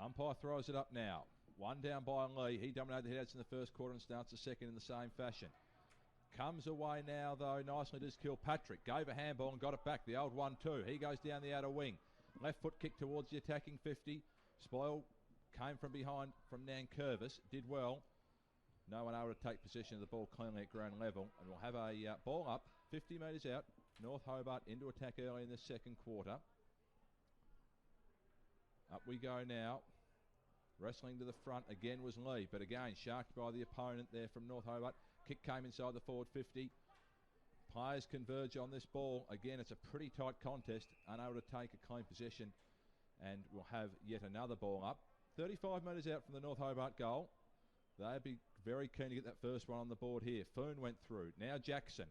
Umpire throws it up now. One down by Lee. He dominated the headouts in the first quarter and starts the second in the same fashion. Comes away now, though, nicely does Kilpatrick. Gave a handball and got it back. The old 1-2. He goes down the outer wing. Left foot kick towards the attacking 50. Spoil came from behind from Nankervis. Did well. No one able to take possession of the ball cleanly at ground level. And we'll have a ball up, 50 metres out. North Hobart into attack early in the second quarter. Up we go now. Wrestling to the front again was Lee, but again sharked by the opponent there from North Hobart. Kick came inside the forward 50. Players converge on this ball. Again, it's a pretty tight contest, unable to take a clean possession, and we'll have yet another ball up. 35 metres out from the North Hobart goal. They'd be very keen to get that first one on the board here. Foon went through. Now Jackson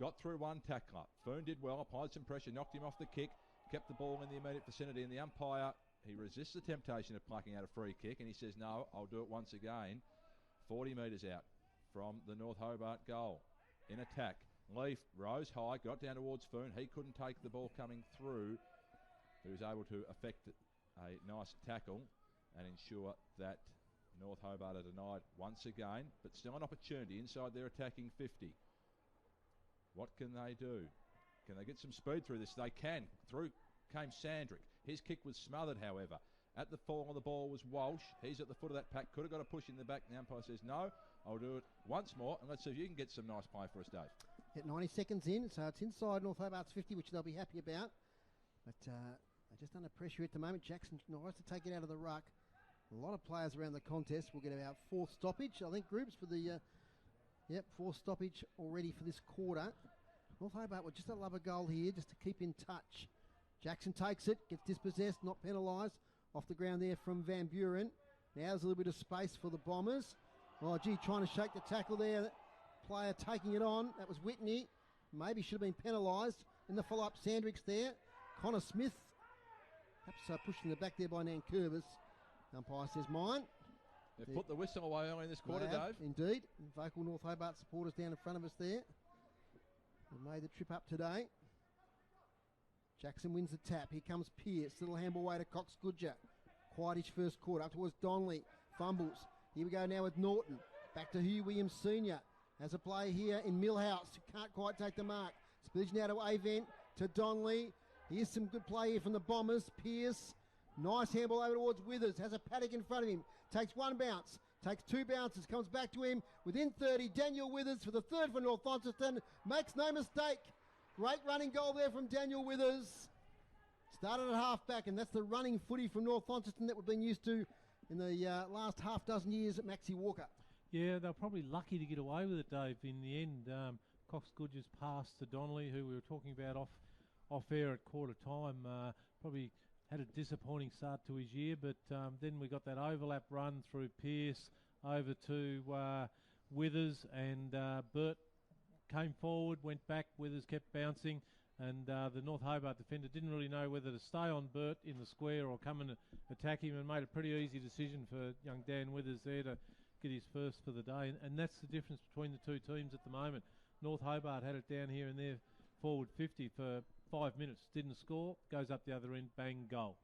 got through one tackler. Foon did well, applied some pressure, knocked him off the kick, kept the ball in the immediate vicinity, and the umpire, he resists the temptation of plucking out a free kick, and he says, no, I'll do it once again. 40 metres out from the North Hobart goal. In attack, Leaf rose high, got down towards Foon. He couldn't take the ball coming through. He was able to effect a nice tackle and ensure that North Hobart are denied once again, but still an opportunity inside their attacking 50. What can they do? Can they get some speed through this? They can. Through came Sandrick. His kick was smothered, however. At the fall of the ball was Walsh. He's at the foot of that pack. Could have got a push in the back. The umpire says, no, I'll do it once more. And let's see if you can get some nice play for us, Dave. At 90 seconds in, so it's inside North Hobart's 50, which they'll be happy about. But they're just under pressure at the moment. Jackson tries to take it out of the ruck. A lot of players around the contest. We'll get our fourth stoppage, I think, groups for the... fourth stoppage already for this quarter. North Hobart would just love a goal here, just to keep in touch. Jackson takes it, gets dispossessed, not penalised. Off the ground there from Van Buren. Now there's a little bit of space for the Bombers. Oh, gee, trying to shake the tackle there. Player taking it on. That was Whitney. Maybe should have been penalised. In the follow-up, Sandrick's there. Connor Smith. Perhaps pushing the back there by Nankervis. Umpire says mine. They've put the whistle away early in this quarter, Dave. Indeed. Vocal North Hobart supporters down in front of us there. They made the trip up today. Jackson wins the tap. Here comes Pearce. Little handball away to Cox Goodger. Quietish first quarter. Up towards Donnelly. Fumbles. Here we go now with Norton. Back to Hugh Williams Sr. Has a play here in Millhouse. Can't quite take the mark. Spillage now to Avent. To Donnelly. Here's some good play here from the Bombers. Pearce. Nice handball over towards Withers. Has a paddock in front of him. Takes one bounce. Takes two bounces. Comes back to him. Within 30. Daniel Withers for the third for North Launceston. Makes no mistake. Great running goal there from Daniel Withers. Started at half-back, and that's the running footy from North Launceston that we've been used to in the last half dozen years at Maxie Walker. Yeah, they're probably lucky to get away with it, Dave, in the end. Cox Goodger's pass to Donnelly, who we were talking about off air at quarter time, probably had a disappointing start to his year, but then we got that overlap run through Pearce over to Withers, and Burt came forward, went back, Withers kept bouncing, and the North Hobart defender didn't really know whether to stay on Burt in the square or come and attack him, and made a pretty easy decision for young Dan Withers there to get his first for the day, and that's the difference between the two teams at the moment. North Hobart had it down here in their forward 50 for 5 minutes, didn't score, goes up the other end, bang, goal.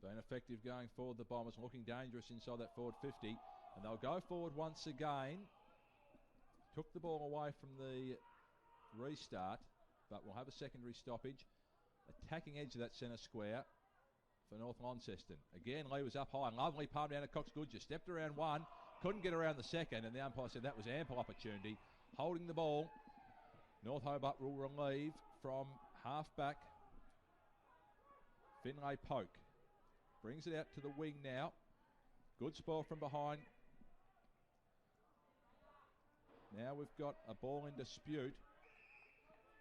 Been effective going forward, the Bombers looking dangerous inside that forward 50, and they'll go forward once again. Took the ball away from the restart, but we'll have a secondary stoppage. Attacking edge of that centre square for North Launceston. Again, Lee was up high. Lovely palm down to Cox Goodger. Stepped around one, couldn't get around the second, and the umpire said that was ample opportunity. Holding the ball, North Hobart will relieve from half-back Finlay Polk. Brings it out to the wing now. Good spoil from behind. Now we've got a ball in dispute.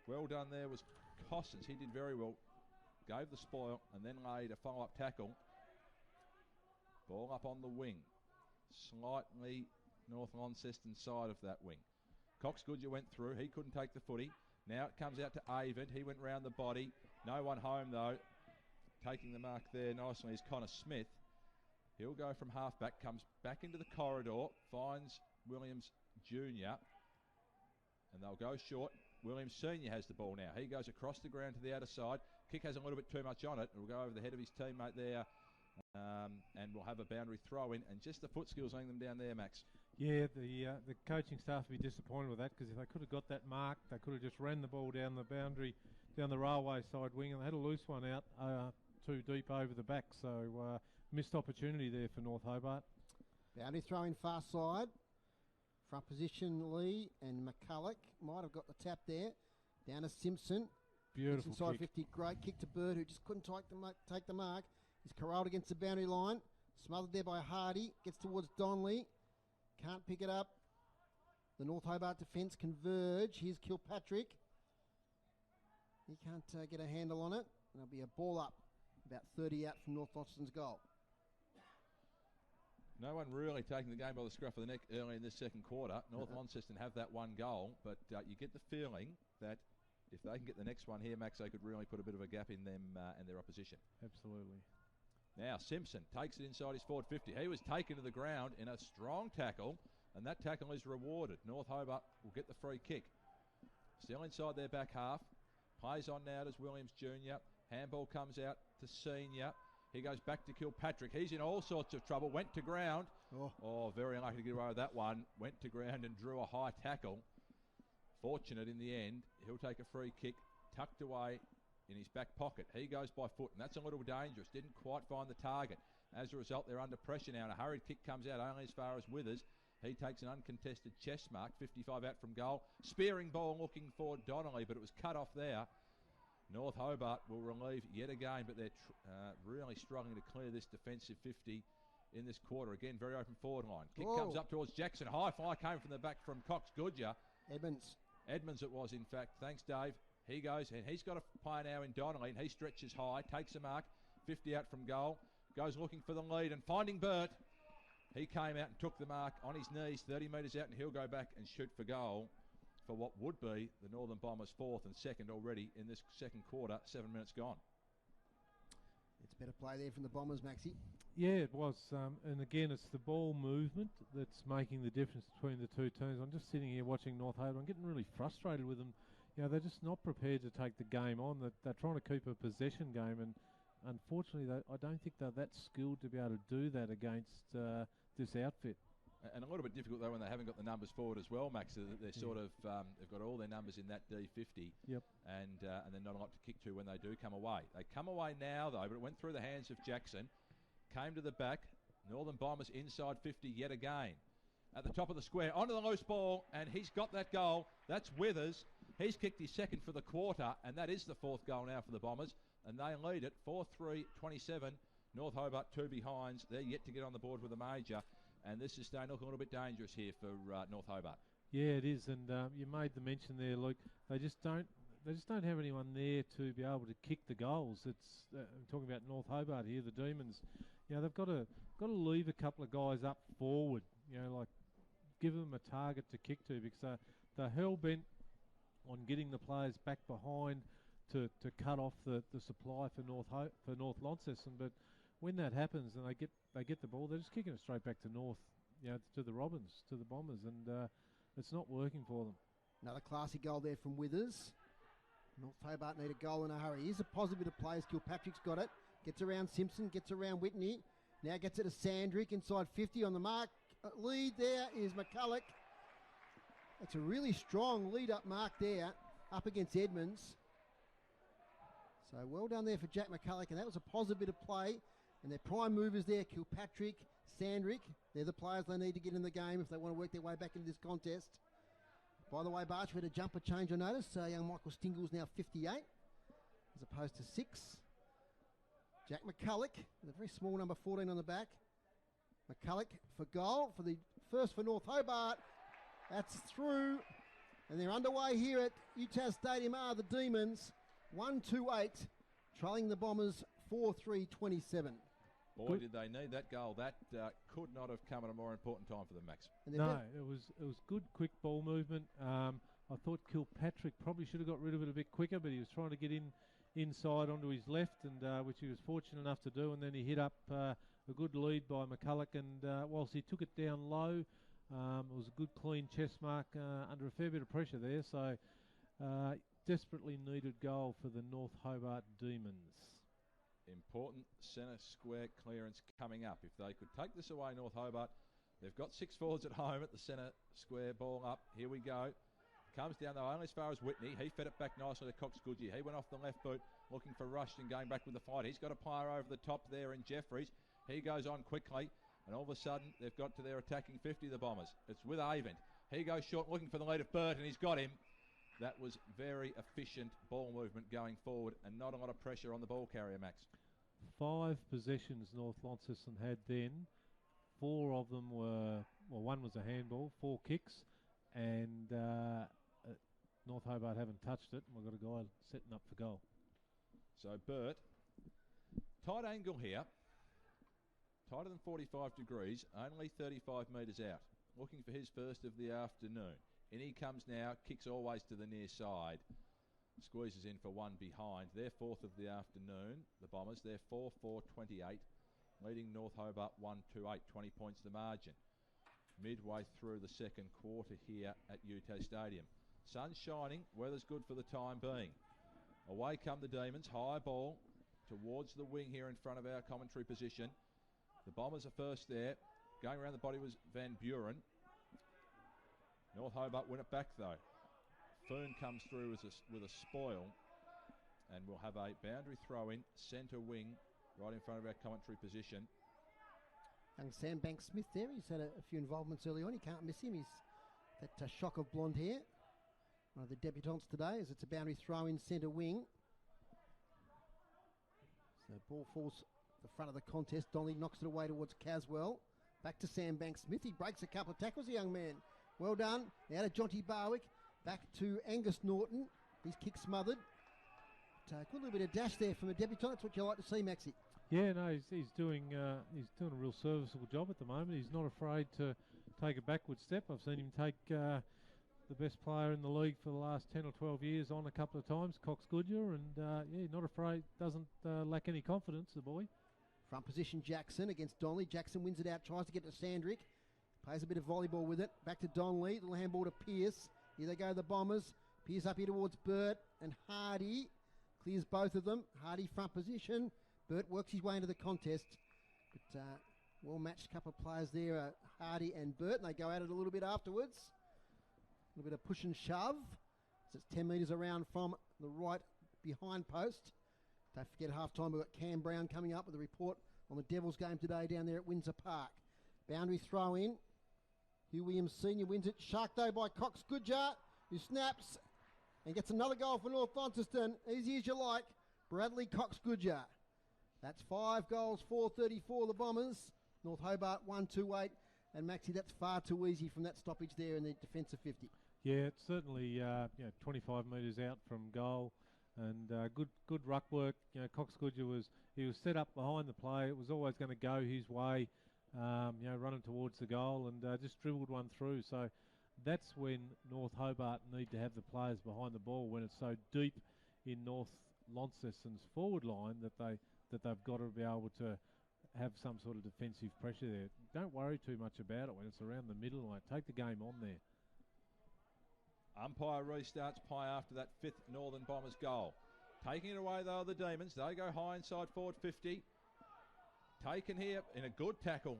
Well done there was Cossins. He did very well. Gave the spoil and then laid a follow-up tackle. Ball up on the wing. Slightly North Launceston side of that wing. Cox Goodger went through. He couldn't take the footy. Now it comes out to Avent. He went round the body. No one home though. Taking the mark there nicely is Connor Smith. He'll go from half-back. Comes back into the corridor. Finds Williams Jr. And they'll go short. Williams Sr. has the ball now. He goes across the ground to the outer side. Kick has a little bit too much on it. It'll go over the head of his teammate there, And we'll have a boundary throw in, and just the foot skills letting them down there, Max. Yeah, the coaching staff will be disappointed with that, because if they could have got that mark, they could have just ran the ball down the boundary, down the railway side wing, and they had a loose one out too deep over the back. So missed opportunity there for North Hobart. Boundary throw in far side. Front position Lee and McCulloch might have got the tap there. Down to Simpson. Beautiful inside kick. 50. Great kick to Bird, who just couldn't take the mark. He's corralled against the boundary line. Smothered there by Hardy. Gets towards Donnelly. Can't pick it up. The North Hobart defence converge. Here's Kilpatrick. He can't get a handle on it. And there'll be a ball up about 30 out from North Launceston's goal. No one really taking the game by the scruff of the neck early in this second quarter. North Launceston have that one goal, but you get the feeling that if they can get the next one here, Max, they could really put a bit of a gap in them and their opposition. Absolutely. Now Simpson takes it inside his forward 50. He was taken to the ground in a strong tackle, and that tackle is rewarded. North Hobart will get the free kick. Still inside their back half. Plays on now as Williams Jr. Handball comes out to Senior. He goes back to Kilpatrick. He's in all sorts of trouble. Went to ground. Oh, very unlucky to get away with that one. Went to ground and drew a high tackle. Fortunate in the end. He'll take a free kick tucked away in his back pocket. He goes by foot, and that's a little dangerous. Didn't quite find the target. As a result, they're under pressure now, and a hurried kick comes out only as far as Withers. He takes an uncontested chest mark, 55 out from goal. Spearing ball looking for Donnelly, but it was cut off there. North Hobart will relieve yet again, but they're really struggling to clear this defensive 50 in this quarter. Again, very open forward line. Kick comes up towards Jackson. High fly came from the back from Cox Goodyer. Edmonds it was, in fact. Thanks, Dave. He goes, and he's got a player now in Donnelly, and he stretches high, takes a mark, 50 out from goal, goes looking for the lead, and finding Burt. He came out and took the mark on his knees, 30 metres out, and he'll go back and shoot for goal for what would be the Northern Bombers' fourth and second already in this second quarter, 7 minutes gone. It's better play there from the Bombers, Maxie. Yeah, it was. And again, it's the ball movement that's making the difference between the two teams. I'm just sitting here watching North Hobart. I'm getting really frustrated with them. You know, they're just not prepared to take the game on. They're trying to keep a possession game, and unfortunately, I don't think they're that skilled to be able to do that against this outfit. And a little bit difficult, though, when they haven't got the numbers forward as well, Max. They're sort of, they've got all their numbers in that D50. Yep. And then not a lot to kick to when they do come away. They come away now, though, but it went through the hands of Jackson. Came to the back. Northern Bombers inside 50 yet again. At the top of the square, onto the loose ball, and he's got that goal. That's Withers. He's kicked his second for the quarter, and that is the fourth goal now for the Bombers. And they lead it 4-3-27. North Hobart 2 behinds. They're yet to get on the board with a major. And this is starting to look a little bit dangerous here for North Hobart. Yeah, it is, and you made the mention there, Luke. They just don't have anyone there to be able to kick the goals. It's I'm talking about North Hobart here, the Demons. You know, they've got to leave a couple of guys up forward. You know, like give them a target to kick to, because they're hell bent on getting the players back behind to cut off the supply for North Launceston, but when that happens and they get the ball, they're just kicking it straight back to North, you know, to the Robins, to the Bombers, and it's not working for them. Another classy goal there from Withers. North Hobart need a goal in a hurry. Here's a positive bit of play as Kilpatrick's got it. Gets around Simpson, gets around Whitney. Now gets it to Sandrick inside 50 on the mark. Lead there is McCulloch. That's a really strong lead-up mark there, up against Edmonds. So well done there for Jack McCulloch, and that was a positive bit of play. And their prime movers there, Kilpatrick, Sandrick. They're the players they need to get in the game if they want to work their way back into this contest. By the way, Barch, we had a jumper change, I noticed. Young Michael Stingle's now 58 as opposed to 6. Jack McCulloch with a very small number 14 on the back. McCulloch for goal, for the first for North Hobart. That's through. And they're underway here at UTAS Stadium are the Demons. 1-2-8, trailing the Bombers 4-3-27. Boy, did they need that goal. That could not have come at a more important time for them, Max. No, it was good, quick ball movement. I thought Kilpatrick probably should have got rid of it a bit quicker, but he was trying to get inside onto his left, and which he was fortunate enough to do, and then he hit up a good lead by McCulloch, and whilst he took it down low, it was a good, clean chest mark under a fair bit of pressure there, so... desperately needed goal for the North Hobart Demons. Important centre square clearance coming up. If they could take this away, North Hobart, they've got 6 forwards at home at the centre square. Ball up. Here we go. Comes down though only as far as Whitney. He fed it back nicely to Cox Goodyear. He went off the left boot looking for Rushton, going back with the fight. He's got a player over the top there in Jeffries. He goes on quickly, and all of a sudden they've got to their attacking 50, the Bombers. It's with Avent. He goes short looking for the lead of Burt, and he's got him. That was very efficient ball movement going forward and not a lot of pressure on the ball carrier, Max. 5 possessions North Launceston had then. 4 of them were, well, one was a handball, 4 kicks, and North Hobart haven't touched it. We've got a guy setting up for goal. So Burt, tight angle here, tighter than 45 degrees, only 35 metres out, looking for his first of the afternoon. In he comes now, kicks always to the near side, squeezes in for one behind. Their 4th of the afternoon, the Bombers, they're 4-4-28, leading North Hobart 1-2-8, 20 points the margin. Midway through the second quarter here at UTAS Stadium. Sun's shining, weather's good for the time being. Away come the Demons, high ball towards the wing here in front of our commentary position. The Bombers are first there. Going around the body was Van Buren. North Hobart win it back though. Fern comes through with a spoil, and we'll have a boundary throw in, centre wing, right in front of our commentary position. Young Sam Banks Smith there, he's had a few involvements early on, you can't miss him. He's that shock of blonde hair. One of the debutants today, as it's a boundary throw in centre wing. So ball falls the front of the contest. Donnelly knocks it away towards Caswell. Back to Sam Banks Smith. He breaks a couple of tackles, the young man. Well done. Now to Jonty Barwick. Back to Angus Norton. His kick smothered. But, a little bit of dash there from a debutant. That's what you like to see, Maxie. Yeah, no, he's doing a real serviceable job at the moment. He's not afraid to take a backward step. I've seen him take the best player in the league for the last 10 or 12 years on a couple of times, Cox Goodyear, and not afraid, doesn't lack any confidence, the boy. Front position Jackson against Donnelly. Jackson wins it out, tries to get to Sandrick. Plays a bit of volleyball with it. Back to Donnelly. Little handball to Pearce. Here they go, the Bombers. Pearce up here towards Burt and Hardy. Clears both of them. Hardy front position. Burt works his way into the contest. But well-matched couple of players there, Hardy and Burt, and they go at it a little bit afterwards. A little bit of push and shove. So it's 10 metres around from the right behind post. Don't forget half-time, we've got Cam Brown coming up with a report on the Devils game today down there at Windsor Park. Boundary throw in. Hugh Williams Sr. wins it. Sharked though by Cox Goodyear, who snaps and gets another goal for North Launceston. Easy as you like. Bradley Cox Goodyear. That's 5 goals, 434 the Bombers. North Hobart 1-2-8. And Maxie, that's far too easy from that stoppage there in the defensive 50. Yeah, it's certainly 25 metres out from goal, and good ruck work. Cox Goodyear was set up behind the play. It was always going to go his way, running towards the goal, and just dribbled one through. So that's when North Hobart need to have the players behind the ball, when it's so deep in North Launceston's forward line that they've got to be able to have some sort of defensive pressure there. Don't worry too much about it when it's around the middle line. Take the game on there. Umpire restarts play after that 5th Northern Bombers goal. Taking it away though, the Demons. They go high inside forward 50. Taken here in a good tackle.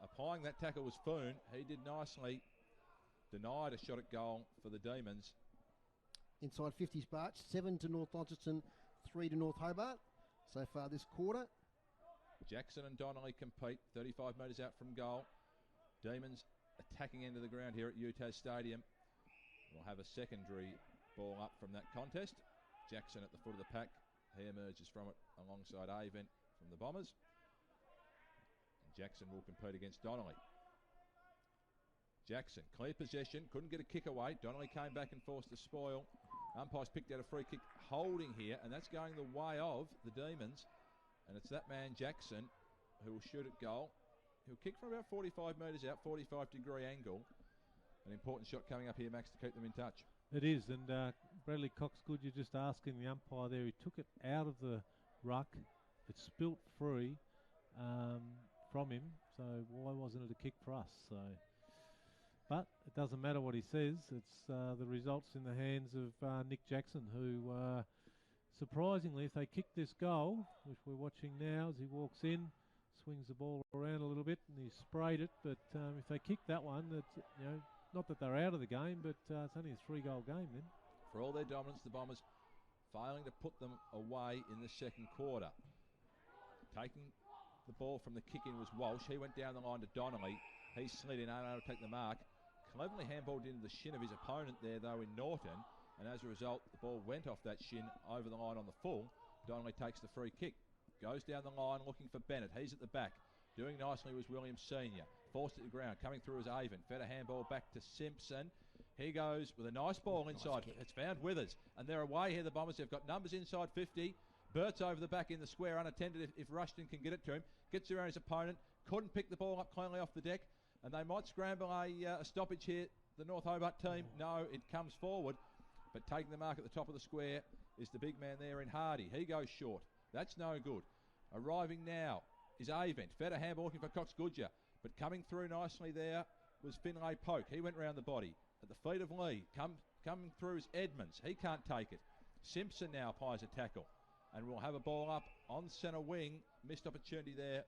Applying that tackle was Foon. He did nicely. Denied a shot at goal for the Demons. Inside 50s Barch. 7 to North Launceston, 3 to North Hobart so far this quarter. Jackson and Donnelly compete 35 metres out from goal. Demons attacking into the ground here at UTAS Stadium. We'll have a secondary ball up from that contest. Jackson at the foot of the pack. He emerges from it alongside Avent from the Bombers. And Jackson will compete against Donnelly. Jackson, clear possession, couldn't get a kick away. Donnelly came back and forced a spoil. Umpires picked out a free kick holding here, and that's going the way of the Demons. And it's that man Jackson who will shoot at goal. He'll kick from about 45 metres out, 45-degree angle. An important shot coming up here, Max, to keep them in touch. It is, and Bradley Cox Goodyear just asking the umpire there. He took it out of the ruck. It spilt free from him, so why wasn't it a kick for us? So, but it doesn't matter what he says. It's the results in the hands of Nick Jackson, who surprisingly, if they kick this goal, which we're watching now as he walks in, swings the ball around a little bit, and he sprayed it. But if they kick that one, that's, not that they're out of the game, but it's only a 3-goal game then. For all their dominance, the Bombers failing to put them away in the second quarter. Taking the ball from the kick-in was Walsh. He went down the line to Donnelly. He slid in, unable to take the mark. Cleverly handballed into the shin of his opponent there, though, in Norton. And as a result, the ball went off that shin over the line on the full. Donnelly takes the free kick. Goes down the line looking for Bennett. He's at the back. Doing nicely was Williams Senior. Forced it to the ground. Coming through is Avon. Fed a handball back to Simpson. He goes with a nice ball inside. It's found Withers. And they're away here, the Bombers. They've got numbers inside 50. Bert's over the back in the square, unattended if Rushton can get it to him. Gets around his opponent. Couldn't pick the ball up cleanly off the deck. And they might scramble a stoppage here. The North Hobart team, no, it comes forward. But taking the mark at the top of the square is the big man there in Hardy. He goes short. That's no good. Arriving now is Avent. Fed a handball looking for Cox Goodger. But coming through nicely there was Finlay Polk. He went round the body. At the feet of Lee. Coming through is Edmonds. He can't take it. Simpson now applies a tackle. And we'll have a ball up on centre wing. Missed opportunity there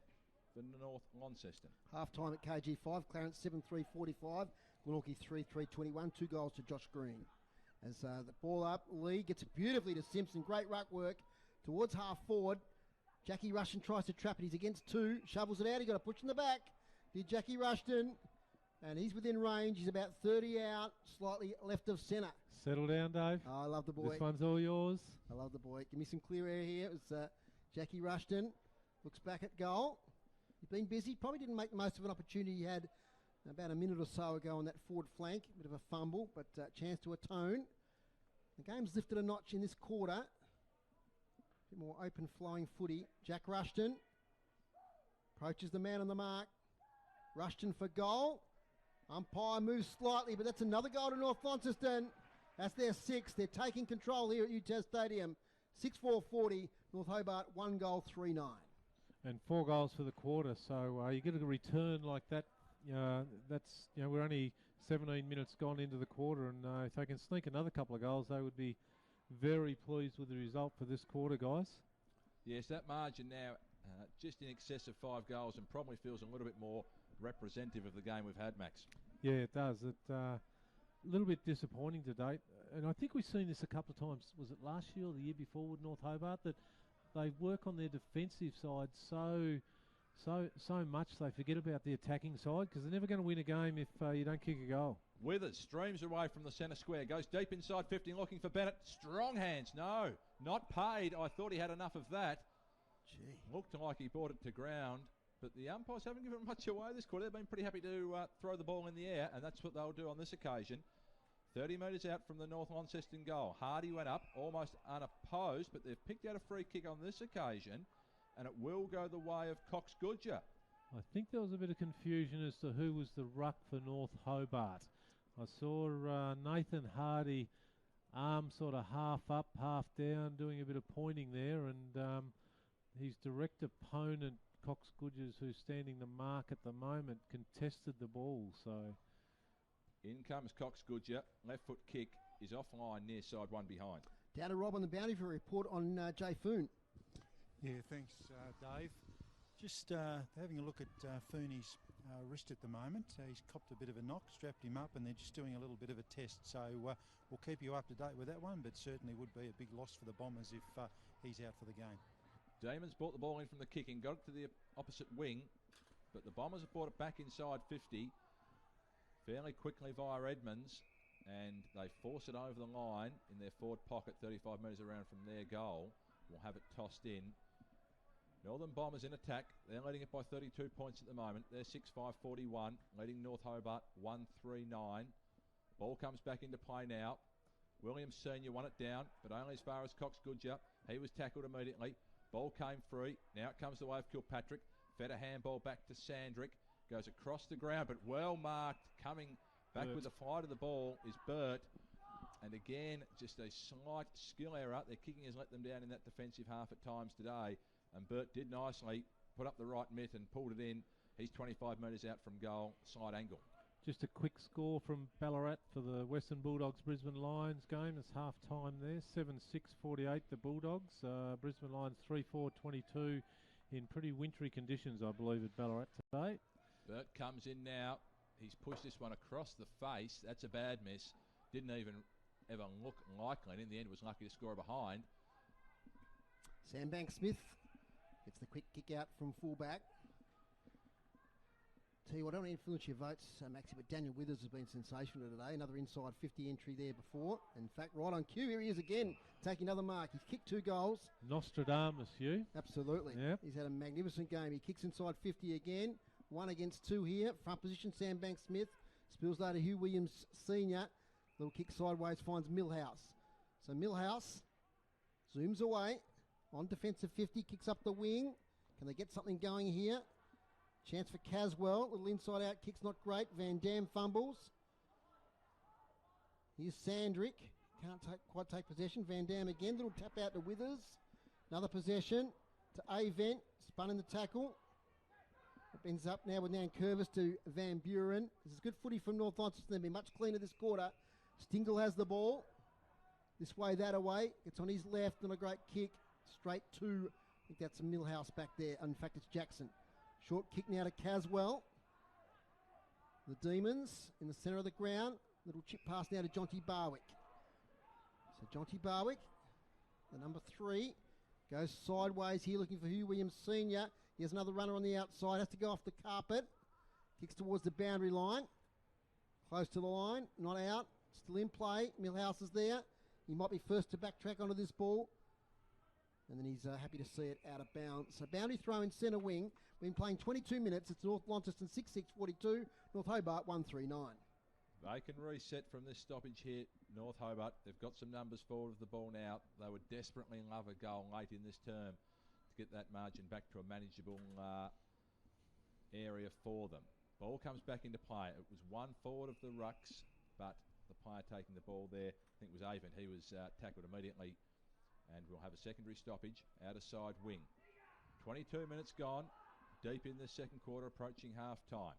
for North Launceston. Half time at KG5. Clarence 7-3-45. Glenorchy 3-3-21. 2 goals to Josh Green. As the ball up, Lee gets it beautifully to Simpson. Great ruck work towards half forward. Jackie Rushton tries to trap it. He's against 2. Shovels it out. He got a push in the back. Did Jackie Rushton. And he's within range. He's about 30 out, slightly left of centre. Settle down, Dave. Oh, I love the boy. This one's all yours. I love the boy. Give me some clear air here. It was Jackie Rushton. Looks back at goal. He's been busy. Probably didn't make the most of an opportunity he had about a minute or so ago on that forward flank. Bit of a fumble, but chance to atone. The game's lifted a notch in this quarter. A bit more open flowing footy. Jack Rushton approaches the man on the mark. Rushton for goal. Umpire moves slightly, but that's another goal to North Launceston. That's their 6th. They're taking control here at UTAS Stadium. 6-4-40. North Hobart 1 goal 3-9. And 4 goals for the quarter. So you get a return like that. That's we're only 17 minutes gone into the quarter, and if they can sneak another couple of goals, they would be very pleased with the result for this quarter, guys. Yes, that margin now just in excess of 5 goals, and probably feels a little bit more representative of the game we've had, Max. Yeah, it does. It a little bit disappointing to date, and I think we've seen this a couple of times. Was it last year or the year before with North Hobart that they work on their defensive side so much they forget about the attacking side, because they're never going to win a game if you don't kick a goal. Withers streams away from the centre square, goes deep inside 50, looking for Bennett. Strong hands, no, not paid. I thought he had enough of that. Gee. Looked like he brought it to ground, but the umpires haven't given much away this quarter. They've been pretty happy to throw the ball in the air, and that's what they'll do on this occasion. 30 metres out from the North Launceston goal. Hardy went up, almost unopposed, but they've picked out a free kick on this occasion, and it will go the way of Cox Goodger. I think there was a bit of confusion as to who was the ruck for North Hobart. I saw Nathan Hardy arm sort of half up, half down, doing a bit of pointing there, and his direct opponent, Cox Goodgers, who's standing the mark at the moment, contested the ball. So in comes Cox Goodger. Left foot kick is offline near side one behind. Down to Rob on the boundary for a report on Jay Foon. Yeah, thanks, Dave. Just having a look at Fooney's wrist at the moment. He's copped a bit of a knock, strapped him up, and they're just doing a little bit of a test. So we'll keep you up to date with that one, but certainly would be a big loss for the Bombers if he's out for the game. Damon's brought the ball in from the kicking, got it to the opposite wing, but the Bombers have brought it back inside 50 fairly quickly via Edmonds, and they force it over the line in their forward pocket 35 metres around from their goal. We'll have it tossed in. Northern Bombers in attack. They're leading it by 32 points at the moment. They're 6-5-41, leading North Hobart 1-3-9. Ball comes back into play now. Williams Senior won it down, but only as far as Cox Goodger. He was tackled immediately. Ball came free. Now it comes the way of Kilpatrick. Fed a handball back to Sandrick. Goes across the ground, but well marked. Coming back with the flight of the ball is Burt. And again, just a slight skill error. Their kicking has let them down in that defensive half at times today. And Burt did nicely put up the right mitt and pulled it in. He's 25 metres out from goal, slight angle. Just a quick score from Ballarat for the Western Bulldogs Brisbane Lions game. It's half time there. 7-6-48 the Bulldogs. Brisbane Lions 3-4-22 in pretty wintry conditions, I believe, at Ballarat today. Burt comes in now. He's pushed this one across the face. That's a bad miss. Didn't even ever look likely, and in the end was lucky to score behind. Sandbank Smith gets the quick kick out from fullback. Tell you what, I don't want to influence your votes, Maxie, but Daniel Withers has been sensational today. Another inside 50 entry there before. In fact, right on cue, here he is again, taking another mark. He's kicked 2 goals. Nostradamus, Hugh. Absolutely. Yep. He's had a magnificent game. He kicks inside 50 again. 1 against 2 here. Front position, Sandbank Smith. Spills later, Hugh Williams Sr. Little kick sideways, finds Millhouse. So Millhouse zooms away. On defensive 50, kicks up the wing. Can they get something going here? Chance for Caswell. Little inside out kick's not great. Van Dam fumbles. Here's Sandrick. Can't quite take possession. Van Dam again. Little tap out to Withers. Another possession to Avent. Spun in the tackle. It ends up now with Nan Curvis to Van Buren. This is good footy from North Launceston. They've been much cleaner this quarter. Stingle has the ball. This way, that away. It's on his left and a great kick. Straight to, I think that's Millhouse back there. In fact, it's Jackson. Short kick now to Caswell. The Demons in the centre of the ground. Little chip pass now to Jonty Barwick. So Jonty Barwick, the number 3, goes sideways here looking for Hugh Williams Sr. He has another runner on the outside. Has to go off the carpet. Kicks towards the boundary line. Close to the line. Not out. Still in play. Millhouse is there. He might be first to backtrack onto this ball. And then he's happy to see it out of bounds. So boundary throw in centre wing. We've been playing 22 minutes. It's North Launceston 6-6-42. North Hobart 1-3-9. They can reset from this stoppage here, North Hobart. They've got some numbers forward of the ball now. They would desperately love a goal late in this term to get that margin back to a manageable area for them. Ball comes back into play. It was one forward of the rucks, but the player taking the ball there, I think it was Avent. He was tackled immediately. And we'll have a secondary stoppage out of side wing. 22 minutes gone, deep in the second quarter, approaching half time.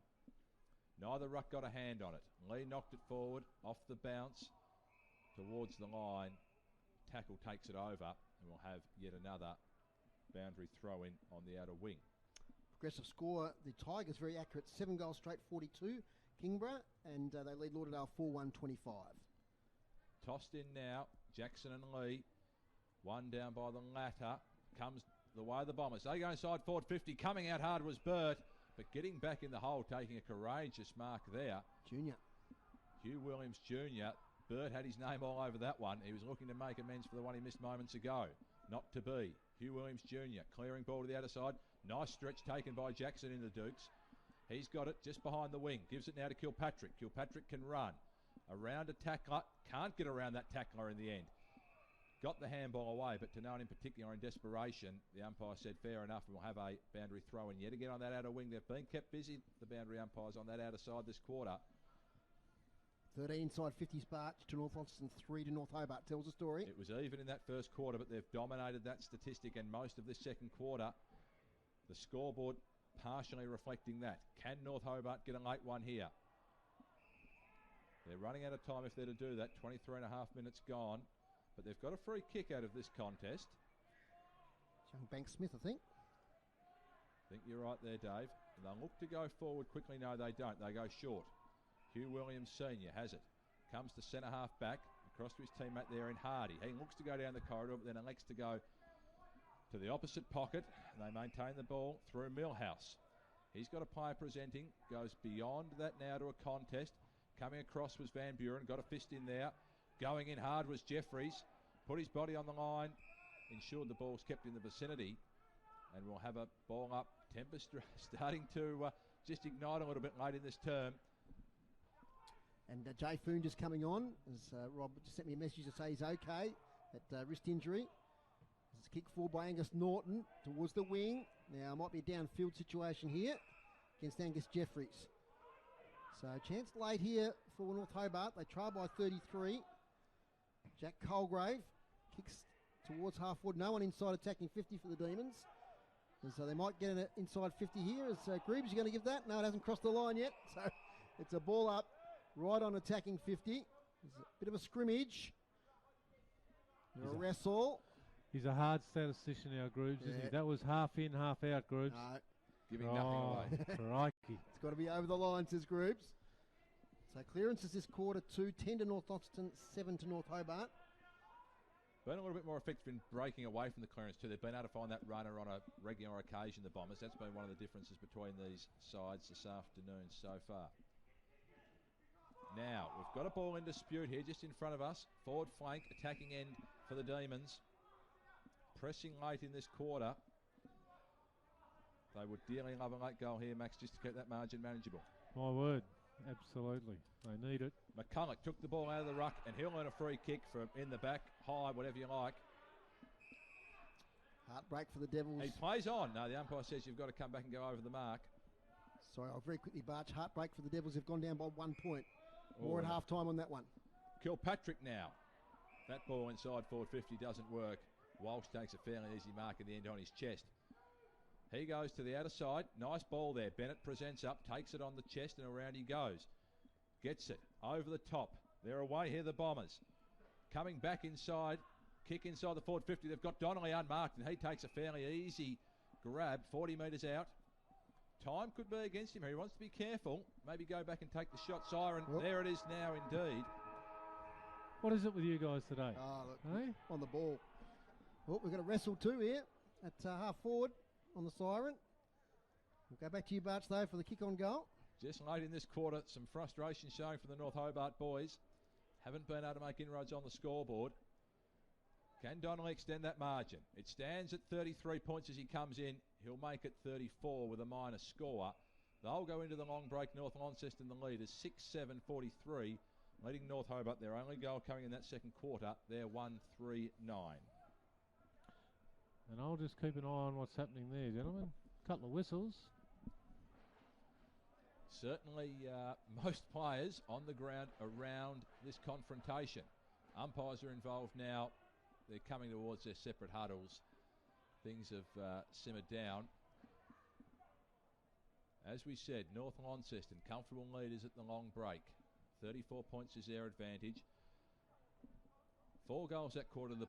Neither ruck got a hand on it. Lee knocked it forward, off the bounce, towards the line. Tackle takes it over, and we'll have yet another boundary throw in on the outer wing. Progressive score, the Tigers very accurate, 7 goals straight, 42. Kingborough, and they lead Lauderdale 4-1-25. Tossed in now, Jackson and Lee. One down by the latter. Comes the way of the Bombers. They go inside forward 50. Coming out hard was Burt, but getting back in the hole, taking a courageous mark there. Junior. Hugh Williams Jr. Burt had his name all over that one. He was looking to make amends for the one he missed moments ago. Not to be. Hugh Williams Jr. clearing ball to the outer side. Nice stretch taken by Jackson in the Dukes. He's got it just behind the wing. Gives it now to Kilpatrick. Kilpatrick can run. Around a tackler. Can't get around that tackler in the end. Got the handball away, but to no one in particular in desperation, the umpire said fair enough, and we'll have a boundary throw in yet again on that outer wing. They've been kept busy, the boundary umpires, on that outer side this quarter. 13 inside 50 spark to North Launceston, 3 to North Hobart. Tells the story. It was even in that first quarter, but they've dominated that statistic, and most of this second quarter, the scoreboard partially reflecting that. Can North Hobart get a late one here? They're running out of time if they're to do that. 23 and a half minutes gone. But they've got a free kick out of this contest. Young Bank Smith, I think. I think you're right there, Dave. And they'll look to go forward quickly. No, they don't. They go short. Hugh Williams Sr. has it. Comes to centre half back. Across to his teammate there in Hardy. He looks to go down the corridor, but then elects to go to the opposite pocket. And they maintain the ball through Millhouse. He's got a player presenting. Goes beyond that now to a contest. Coming across was Van Buren. Got a fist in there. Going in hard was Jeffries. Put his body on the line. Ensured the ball's kept in the vicinity. And we'll have a ball up. Tempest starting to just ignite a little bit late in this term. And Jay Foon just coming on. As Rob just sent me a message to say he's okay. That wrist injury. This is a kick forward by Angus Norton towards the wing. Now might be a downfield situation here against Angus Jeffries. So chance late here for North Hobart. They try by 33. Jack Colgrave kicks towards half forward. No one inside attacking 50 for the Demons. And so they might get an inside 50 here. As Greaves, you going to give that? No, it hasn't crossed the line yet. So It's a ball up right on attacking 50. There's a bit of a scrimmage. A wrestle. He's a hard statistician, our Grooves, isn't he? That was half in, half out, Grooves. No, Giving nothing away. Crikey. it's got to be over the line, says Groups. So clearances this quarter 2, 10 to North Launceston, 7 to North Hobart. Been a little bit more effective in breaking away from the clearance too. They've been able to find that runner on a regular occasion, the Bombers. That's been one of the differences between these sides this afternoon so far. Now, we've got a ball in dispute here just in front of us. Forward flank, attacking end for the Demons. Pressing late in this quarter. They would dearly love a late goal here, Max, just to keep that margin manageable. My word. Absolutely. They need it. McCulloch took the ball out of the ruck, and he'll earn a free kick from in the back, high, whatever you like. Heartbreak for the Devils. He plays on. No, the umpire says you've got to come back and go over the mark. Sorry, I'll very quickly barge. Heartbreak for the Devils. Have gone down by 1 point. More at half time on that one. Kilpatrick now. That ball inside forward 50 doesn't work. Walsh takes a fairly easy mark at the end on his chest. He goes to the outer side. Nice ball there. Bennett presents up, takes it on the chest, and around he goes. Gets it over the top. They're away here, the Bombers. Coming back inside. Kick inside the forward 50. They've got Donnelly unmarked, and he takes a fairly easy grab, 40 metres out. Time could be against him here. He wants to be careful. Maybe go back and take the shot. Siren. Whoop. There it is now, indeed. What is it with you guys today? Look, on the ball. Oh, we've got a wrestle too here at half forward on the Siren. We'll go back to you, Barch, though, for the kick on goal. Just late in this quarter, some frustration showing from the North Hobart boys. Haven't been able to make inroads on the scoreboard. Can Donnelly extend that margin? It stands at 33 points as he comes in. He'll make it 34 with a minor score. They'll go into the long break. North Launceston, the lead is 6-7-43. Leading North Hobart, their only goal coming in that second quarter. They're 1-3-9. And I'll just keep an eye on what's happening there, gentlemen. Couple of whistles. Certainly most players on the ground around this confrontation. Umpires are involved now. They're coming towards their separate huddles. Things have simmered down. As we said, North Launceston, comfortable leaders at the long break. 34 points is their advantage. 4 goals that quarter. The